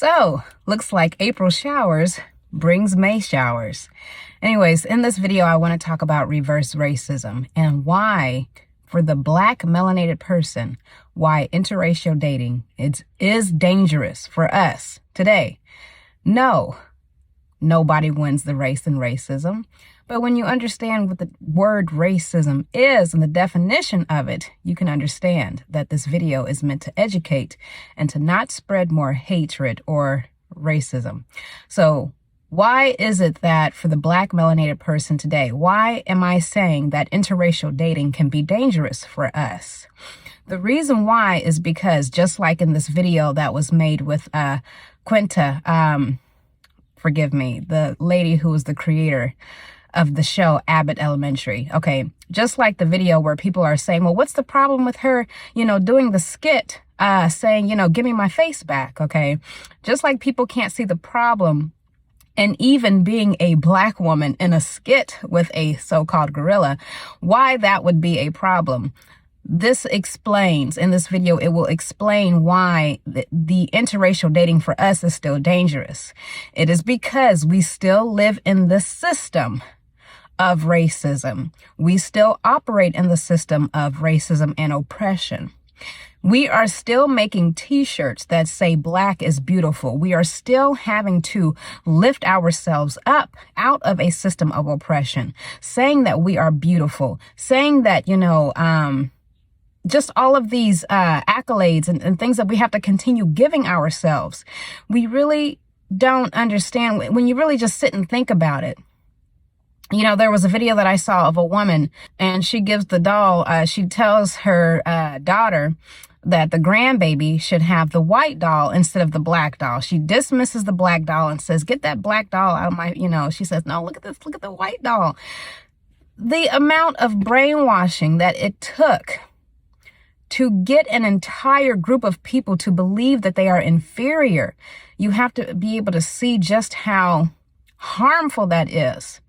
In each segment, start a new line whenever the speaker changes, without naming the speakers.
So, looks like April showers brings May showers. Anyways, in this video, I want to talk about reverse racism and why, for the Black melanated person, why interracial dating is dangerous for us today. No, nobody wins the race in racism. But when you understand what the word racism is and the definition of it, you can understand that this video is meant to educate and to not spread more hatred or racism. So why is it that for the Black melanated person today, why am I saying that interracial dating can be dangerous for us? The reason why is because just like in this video that was made with Quinta, forgive me, the lady who was the creator of the show Abbott Elementary. Okay, just like the video where people are saying, well, what's the problem with her, doing the skit, saying, give me my face back, okay? Just like people can't see the problem and even being a Black woman in a skit with a so-called gorilla, why that would be a problem. This explains, in this video, it will explain why the interracial dating for us is still dangerous. It is because we still live in the system of racism. We still operate in the system of racism and oppression. We are still making t-shirts that say Black is beautiful. We are still having to lift ourselves up out of a system of oppression, saying that we are beautiful, saying that, just all of these accolades and things that we have to continue giving ourselves. We really don't understand when you really just sit and think about it. There was a video that I saw of a woman and she gives the doll, she tells her daughter that the grandbaby should have the white doll instead of the Black doll. She dismisses the Black doll and says, get that Black doll out of my, she says, no, look at this, look at the white doll. The amount of brainwashing that it took to get an entire group of people to believe that they are inferior, you have to be able to see just how harmful that is.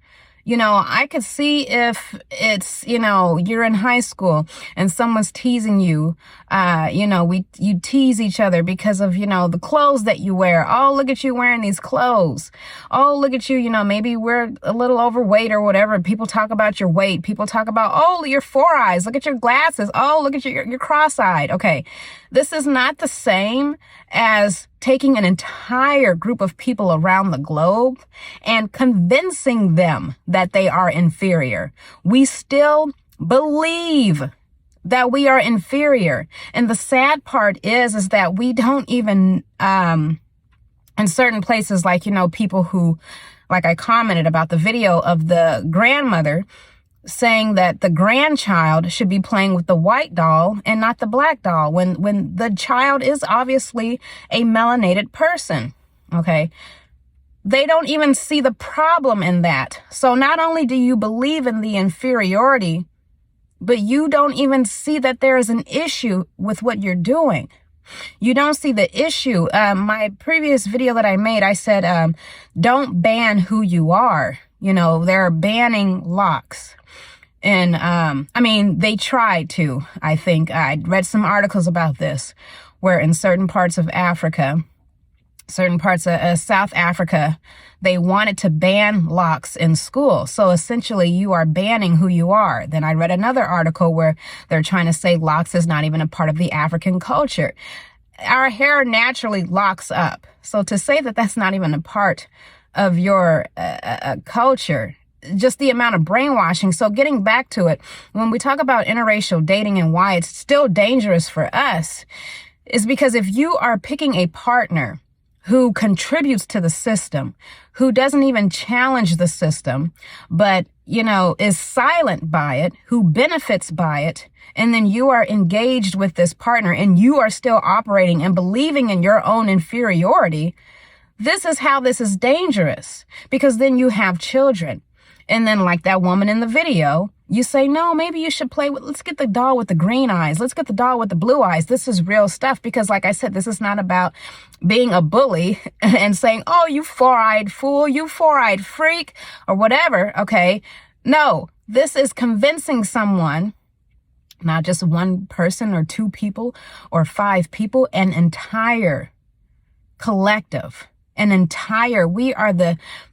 I could see if it's, you're in high school and someone's teasing you, you tease each other because of, the clothes that you wear. Oh, look at you wearing these clothes. Oh, look at you, maybe we're a little overweight or whatever. People talk about your weight. People talk about, oh, your 4 eyes. Look at your glasses. Oh, look at you're cross-eyed. Okay. This is not the same as taking an entire group of people around the globe and convincing them that they are inferior. We still believe that we are inferior. And the sad part is that we don't even, in certain places, like, people who, like I commented about the video of the grandmother saying that the grandchild should be playing with the white doll and not the Black doll when the child is obviously a melanated person, okay? They don't even see the problem in that. So not only do you believe in the inferiority, but you don't even see that there is an issue with what you're doing. You don't see the issue. My previous video that I made, I said, don't ban who you are. They're banning locks. And, they tried to, I think. I read some articles about this, where in certain parts of Africa, certain parts of South Africa, they wanted to ban locks in school. So essentially, you are banning who you are. Then I read another article where they're trying to say locks is not even a part of the African culture. Our hair naturally locks up. So to say that that's not even a part of your culture, just the amount of brainwashing. So getting back to it, when we talk about interracial dating and why it's still dangerous for us, is because if you are picking a partner who contributes to the system, who doesn't even challenge the system, but, is silent by it, who benefits by it, and then you are engaged with this partner and you are still operating and believing in your own inferiority, this is how this is dangerous, because then you have children. And then like that woman in the video, you say, no, maybe you should let's get the doll with the green eyes. Let's get the doll with the blue eyes. This is real stuff. Because like I said, this is not about being a bully and saying, oh, you 4-eyed fool, you 4-eyed freak or whatever. Okay. No, this is convincing someone, not just one person or 2 people or 5 people, an entire collective, we are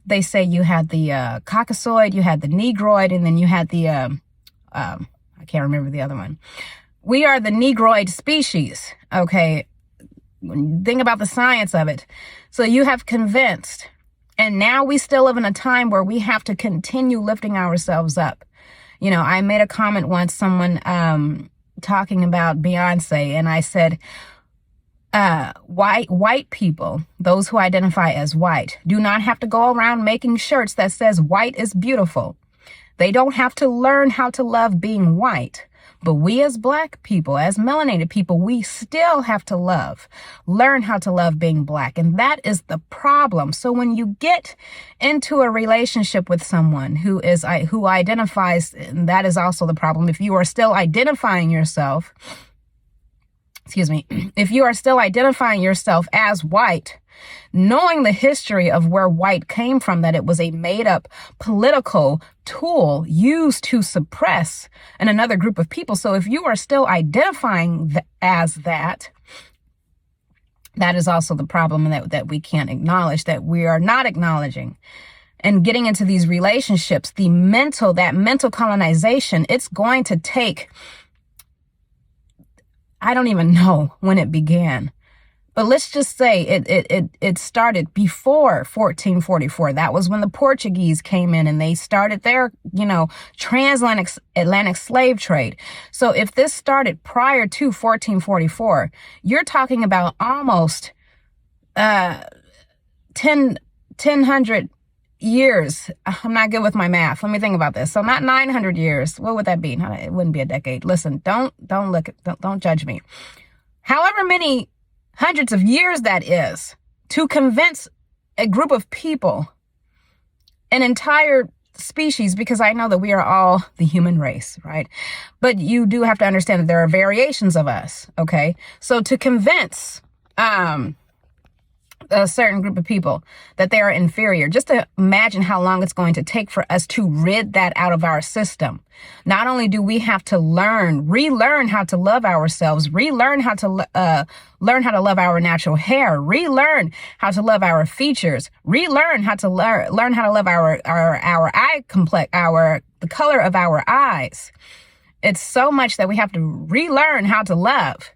they say you had the Caucasoid, you had the Negroid, and then you had the, I can't remember the other one. We are the Negroid species, okay? Think about the science of it. So you have convinced, and now we still live in a time where we have to continue lifting ourselves up. You know, I made a comment once, someone talking about Beyonce, and I said, white people, those who identify as white, do not have to go around making shirts that says white is beautiful. They don't have to learn how to love being white. But we as Black people, as melanated people, we still have to learn how to love being Black. And that is the problem. So when you get into a relationship with someone who identifies, and that is also the problem, if you are still identifying yourself, if you are still identifying yourself as white, knowing the history of where white came from, that it was a made-up political tool used to suppress another group of people. So if you are still identifying as that, that is also the problem that we can't acknowledge, that we are not acknowledging. And getting into these relationships, that mental colonization, it's going to take, I don't even know when it began. But let's just say it started before 1444. That was when the Portuguese came in and they started their, transatlantic slave trade. So if this started prior to 1444, you're talking about almost 1,000 years. I'm not good with my math. Let me think about this. So not 900 years. What would that be? It wouldn't be a decade. Listen, don't judge me. However many hundreds of years that is, to convince a group of people, an entire species, because I know that we are all the human race, right? But you do have to understand that there are variations of us, okay? So to convince a certain group of people that they are inferior, just to imagine how long it's going to take for us to rid that out of our system. Not only do we have to relearn how to love ourselves, relearn how to learn how to love our natural hair, relearn how to love our features, relearn how to learn how to love our eye complex, the color of our eyes. It's so much that we have to relearn how to love.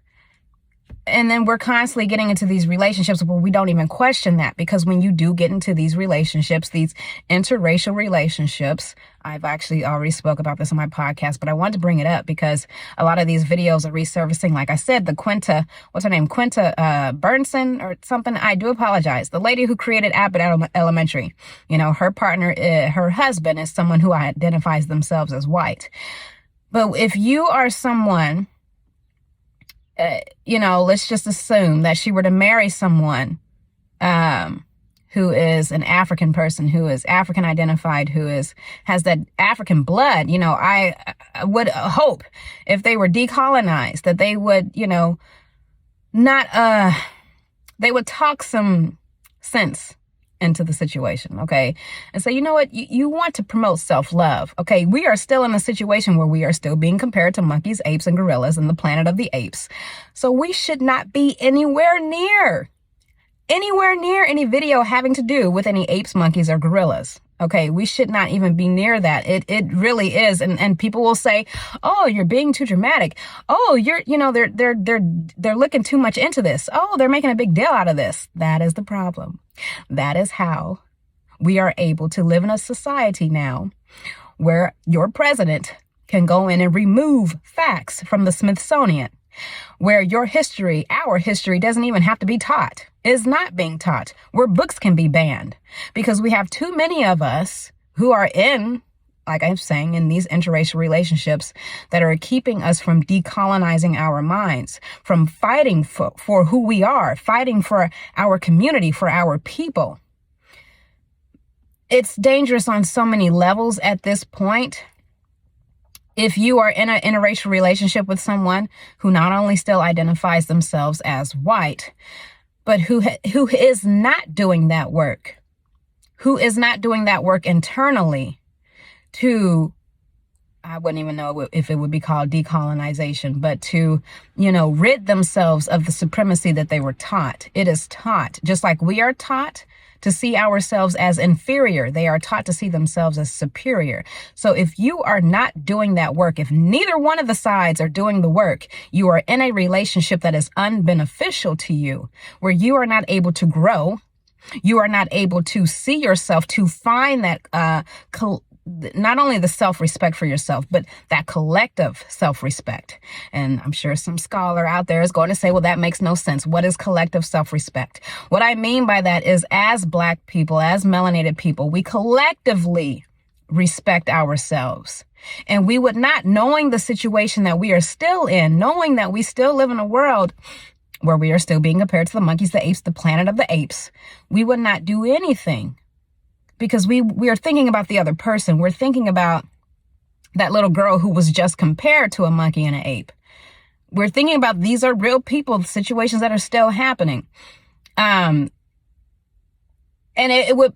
And then we're constantly getting into these relationships where we don't even question that, because when you do get into these relationships, these interracial relationships, I've actually already spoke about this on my podcast, but I wanted to bring it up because a lot of these videos are resurfacing. Like I said, the Quinta Brunson or something. I do apologize. The lady who created Abbott Elementary, her partner, her husband is someone who identifies themselves as white. But if you are someone, let's just assume that she were to marry someone who is an African person, who is African identified, who has that African blood, I would hope if they were decolonized that they would, they would talk some sense into the situation, okay? And so, you know what? You want to promote self-love, okay? We are still in a situation where we are still being compared to monkeys, apes, and gorillas in the planet of the apes. So we should not be anywhere near any video having to do with any apes, monkeys, or gorillas. Okay, we should not even be near that. It really is. And people will say, oh, you're being too dramatic. Oh, they're looking too much into this. Oh, they're making a big deal out of this. That is the problem. That is how we are able to live in a society now where your president can go in and remove facts from the Smithsonian, where our history doesn't even have to be taught, is not being taught, where books can be banned, because we have too many of us who are in, like I'm saying, in these interracial relationships that are keeping us from decolonizing our minds, from fighting for who we are, fighting for our community, for our people. It's dangerous on so many levels at this point. If you are in an interracial relationship with someone who not only still identifies themselves as white, but who is not doing that work, internally to I wouldn't even know if it would be called decolonization, but to, rid themselves of the supremacy that they were taught. It is taught, just like we are taught to see ourselves as inferior. They are taught to see themselves as superior. So if you are not doing that work, if neither one of the sides are doing the work, you are in a relationship that is unbeneficial to you, where you are not able to grow. You are not able to see yourself, to find that, not only the self-respect for yourself, but that collective self-respect. And I'm sure some scholar out there is going to say, well, that makes no sense. What is collective self-respect? What I mean by that is, as Black people, as melanated people, we collectively respect ourselves. And we would not, knowing the situation that we are still in, knowing that we still live in a world where we are still being compared to the monkeys, the apes, the planet of the apes, we would not do anything. Because we are thinking about the other person. We're thinking about that little girl who was just compared to a monkey and an ape. We're thinking about these are real people, situations that are still happening. And it would,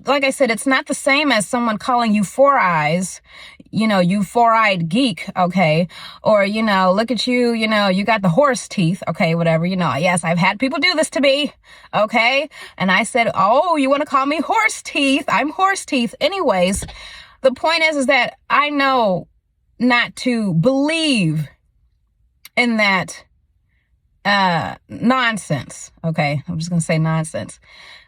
like I said, it's not the same as someone calling you four eyes, you four-eyed geek, okay? Or, look at you, you got the horse teeth, okay, whatever, yes, I've had people do this to me, okay? And I said, oh, you want to call me horse teeth? I'm horse teeth. Anyways, the point is that I know not to believe in that nonsense, okay? I'm just going to say nonsense.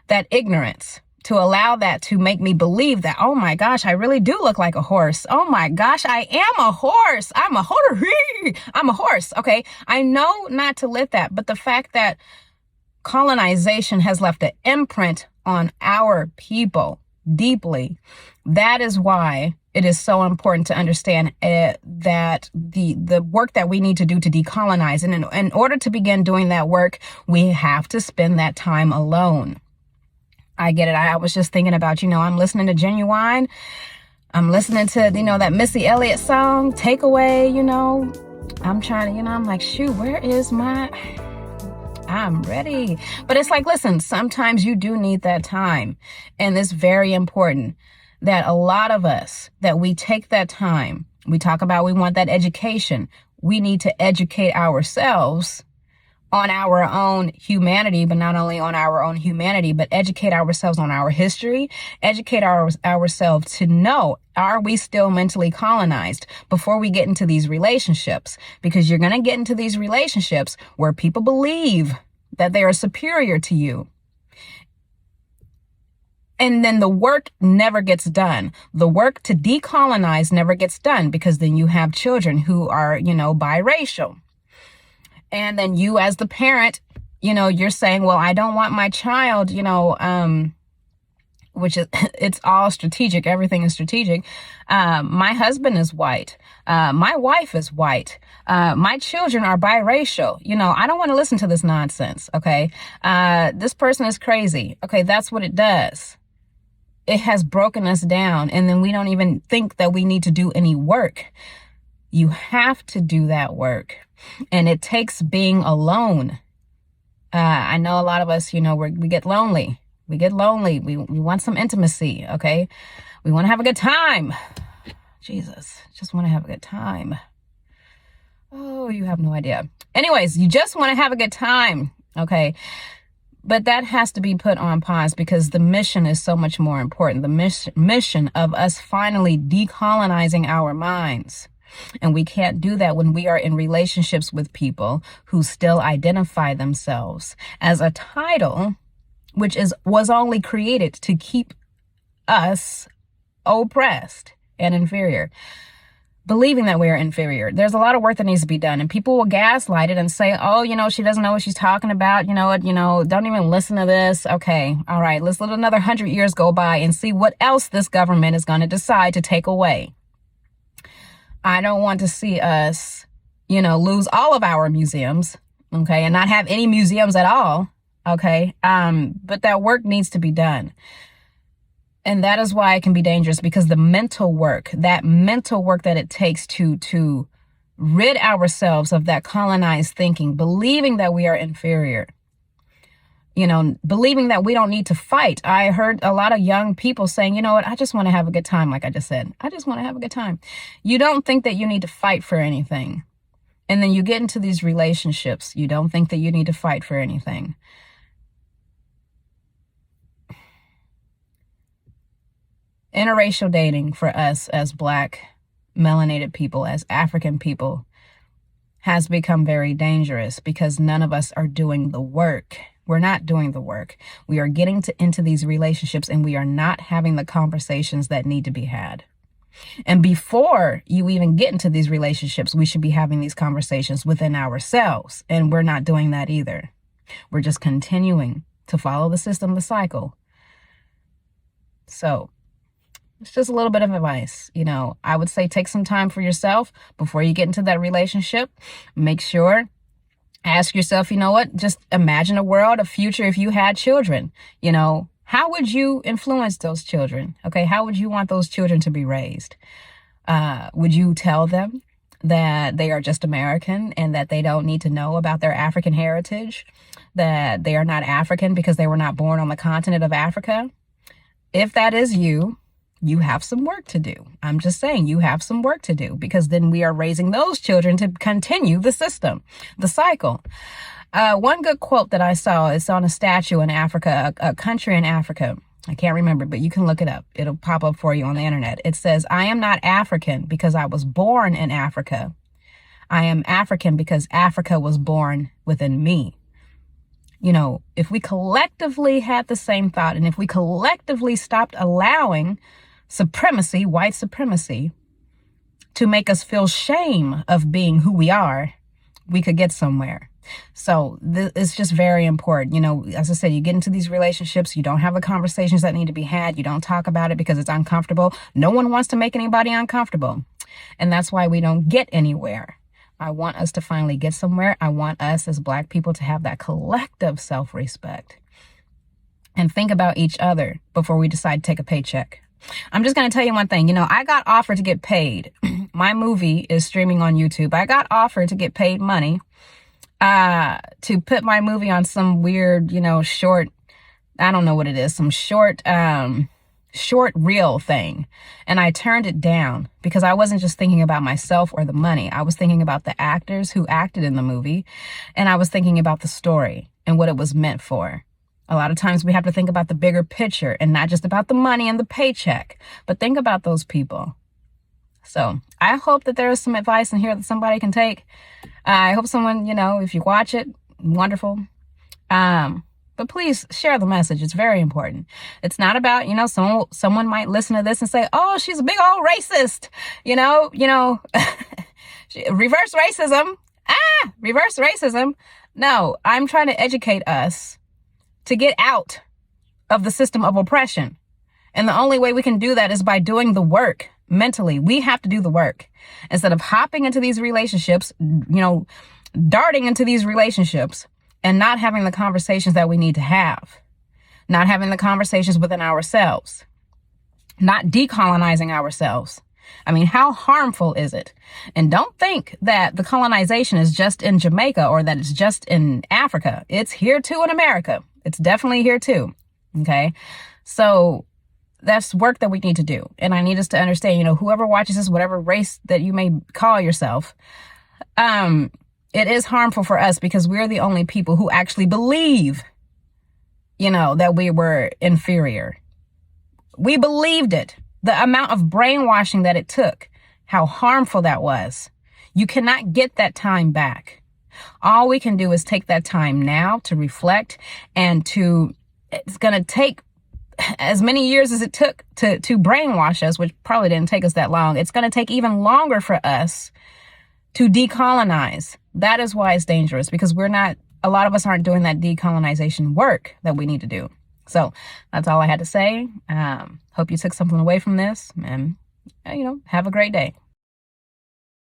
That ignorance, to allow that to make me believe that, oh my gosh, I really do look like a horse. Oh my gosh, I am a horse. I'm a horse. I'm a horse. Okay. I know not to let that, but the fact that colonization has left an imprint on our people deeply, that is why it is so important to understand that the work that we need to do to decolonize. And in order to begin doing that work, we have to spend that time alone. I get it. I was just thinking about, I'm listening to Genuine. I'm listening to, that Missy Elliott song, Takeaway, I'm trying to, I'm like, shoot, where is I'm ready. But it's like, listen, sometimes you do need that time. And it's very important that a lot of us, that we take that time. We talk about, we want that education. We need to educate ourselves on our own humanity, but not only on our own humanity, but educate ourselves on our history, educate ourselves to know, are we still mentally colonized before we get into these relationships? Because you're going to get into these relationships where people believe that they are superior to you. And then the work never gets done. The work to decolonize never gets done, because then you have children who are, biracial. And then you, as the parent, you're saying, well, I don't want my child, which is, it's all strategic. Everything is strategic. My husband is white. My wife is white. My children are biracial. I don't want to listen to this nonsense. Okay. This person is crazy. Okay. That's what it does. It has broken us down. And then we don't even think that we need to do any work. You have to do that work. And it takes being alone. I know a lot of us, we get lonely. We get lonely. We want some intimacy, okay? We want to have a good time. Jesus, just want to have a good time. Oh, you have no idea. Anyways, you just want to have a good time, okay? But that has to be put on pause, because the mission is so much more important. The mission of us finally decolonizing our minds. And we can't do that when we are in relationships with people who still identify themselves as a title, which was only created to keep us oppressed and inferior, believing that we are inferior. There's a lot of work that needs to be done, and people will gaslight it and say, oh, she doesn't know what she's talking about. Don't even listen to this. Okay. All right. Let's let another 100 years go by and see what else this government is going to decide to take away. I don't want to see us, lose all of our museums, okay, and not have any museums at all, okay? But that work needs to be done. And that is why it can be dangerous, because the mental work that it takes to rid ourselves of that colonized thinking, believing that we are inferior, believing that we don't need to fight. I heard a lot of young people saying, you know what, I just want to have a good time. Like I just said, I just want to have a good time. You don't think that you need to fight for anything. And then you get into these relationships. You don't think that you need to fight for anything. Interracial dating for us as Black, melanated people, as African people, has become very dangerous because none of us are doing the work. We're not doing the work. We are getting into these relationships and we are not having the conversations that need to be had. And before you even get into these relationships, we should be having these conversations within ourselves. And we're not doing that either. We're just continuing to follow the system, the cycle. So it's just a little bit of advice. I would say take some time for yourself before you get into that relationship. Make sure, ask yourself, just imagine a world, a future if you had children. How would you influence those children? Okay, how would you want those children to be raised? Would you tell them that they are just American and that they don't need to know about their African heritage? That they are not African because they were not born on the continent of Africa? If that is you, you have some work to do. I'm just saying you have some work to do because then we are raising those children to continue the system, the cycle. One good quote that I saw is on a statue in Africa, a country in Africa. I can't remember, but you can look it up. It'll pop up for you on the internet. It says, "I am not African because I was born in Africa. I am African because Africa was born within me." If we collectively had the same thought and if we collectively stopped allowing supremacy, white supremacy, to make us feel shame of being who we are, we could get somewhere. So it's just very important. As I said, you get into these relationships, you don't have the conversations that need to be had. You don't talk about it because it's uncomfortable. No one wants to make anybody uncomfortable. And that's why we don't get anywhere. I want us to finally get somewhere. I want us as Black people to have that collective self-respect and think about each other before we decide to take a paycheck. I'm just going to tell you one thing. I got offered to get paid. My movie is streaming on YouTube. I got offered to get paid money to put my movie on some weird, short, I don't know what it is, some short reel thing. And I turned it down because I wasn't just thinking about myself or the money. I was thinking about the actors who acted in the movie. And I was thinking about the story and what it was meant for. A lot of times we have to think about the bigger picture and not just about the money and the paycheck, but think about those people. So I hope that there is some advice in here that somebody can take. I hope someone, if you watch it, wonderful. But please share the message. It's very important. It's not about, someone might listen to this and say, "Oh, she's a big old racist." Reverse racism. Reverse racism. No, I'm trying to educate us to get out of the system of oppression. And the only way we can do that is by doing the work mentally. We have to do the work instead of hopping into these relationships, darting into these relationships and not having the conversations that we need to have, not having the conversations within ourselves, not decolonizing ourselves. I mean, how harmful is it? And don't think that the colonization is just in Jamaica or that it's just in Africa. It's here too in America. It's definitely here too. Okay. So that's work that we need to do. And I need us to understand, whoever watches this, whatever race that you may call yourself, it is harmful for us because we're the only people who actually believe, that we were inferior. We believed it. The amount of brainwashing that it took, how harmful that was. You cannot get that time back. All we can do is take that time now to reflect and it's going to take as many years as it took to brainwash us, which probably didn't take us that long. It's going to take even longer for us to decolonize. That is why it's dangerous, because a lot of us aren't doing that decolonization work that we need to do. So that's all I had to say. Hope you took something away from this and, have a great day.